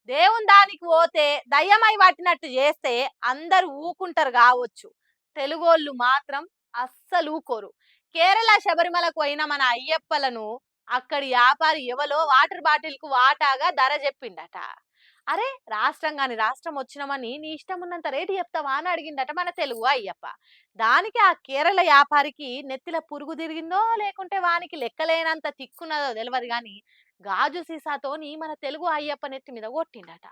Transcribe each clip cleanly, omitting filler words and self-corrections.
దేవుని దానికి పోతే దయ్యమై పట్టినట్టు చేస్తే అందరూ ఊకుంటారు కావచ్చు. తెలుగోళ్ళు మాత్రం అస్సలు ఊకోరు. కేరళ శబరిమలకు పోయిన మన అయ్యప్పలను అక్కడి వ్యాపారి ఎవలో వాటర్ బాటిల్‌కు వాటాగా ధర చెప్పిండట. అరే! రాష్ట్రం గాని రాష్ట్రం వచ్చినమని నీ ఇష్టం ఉన్నంత రేటు చెప్తావా అని అడిగిండట మన తెలుగు అయ్యప్ప. దానికి ఆ కేరళ వ్యాపారికి నెత్తిల పురుగు తిరిగిందో లేకుంటే వానికి లెక్కలేనంత తిక్కున్నదో తెలవదు గాని గాజు సీసాతోని మన తెలుగు అయ్యప్ప నెత్తి మీద కొట్టిండట.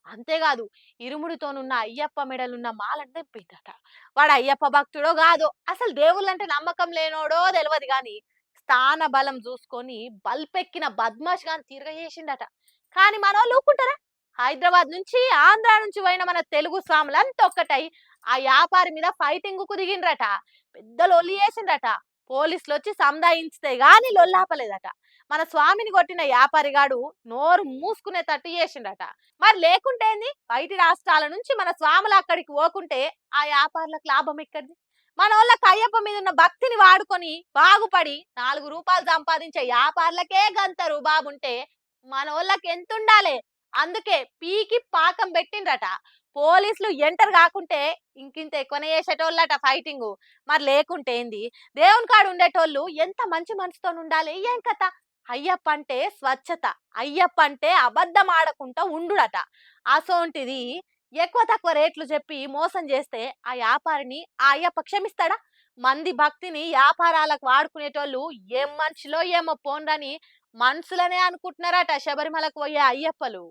అంతేగాదు ఇరుముడితోనున్న అయ్యప్ప మెడలున్న మాలను తెంపిండట. వాడు అయ్యప్ప భక్తుడో గాదో అసలు దేవుళ్ళంటే నమ్మకం లేనోడో తెలవదు గాని స్థాన బలం చూసుకొని బల్పెక్కిన బద్మాష్ గాని తిరగజేసిండట. కానీ మనోళ్ళు ఊరుకుంటారా? హైదరాబాద్ నుంచి ఆంధ్ర నుంచి పోయిన మన తెలుగు స్వాములంతా ఒక్కటై ఆ వ్యాపారి మీద ఫైటింగ్‌కు దిగిండ్రట. పెద్ద లొల్లి చేసిండ్రట. పోలీసులొచ్చి సంధాయించితే గాని లొల్లాపలేదట. మన స్వామిని కొట్టిన వ్యాపారిగాడు నోరు మూసుకునేటట్టు చేసిండట. మరి లేకుంటే ఏంది? బయటి రాష్ట్రాల నుంచి మన స్వాములు అక్కడికి పోకుంటే ఆ వ్యాపారులకు లాభం ఎక్కడిది? మనోళ్ళకి అయ్యప్ప మీద ఉన్న భక్తిని వాడుకొని బాగుపడి 4 రూపాయలు సంపాదించే వ్యాపారులకే గంత రుబాబుంటే మనోళ్ళకి ఎంతుండాలే? అందుకే పీకి పాకం పెట్టిండ్రట. పోలీసులు ఎంటర్ కాకుంటే ఇంకింత ఎక్కువనే చేసేటోళ్ళట ఫైటింగు. మరి లేకుంటే ఏంది? దేవుని కాడ ఉండేటోళ్ళు ఎంత మంచి మనసుతోని ఉండాలి. ఏం కథ? అయ్యప్ప అంటే స్వచ్ఛత. అయ్యప్ప అంటే అబద్ధం ఆడకుంటా ఉండుడట. అసోంటిది ఎక్కువ తక్కువ రేట్లు చెప్పి మోసం చేస్తే ఆ వ్యాపారిని ఆ అయ్యప్ప క్షమిస్తాడా? మంది భక్తిని వ్యాపారాలకు వాడుకునేటోళ్ళు ఏం మనుషులో ఏమో పోన్రని మనసులనే అనుకుంటున్నారట శబరిమలకు పోయే అయ్యప్పలు.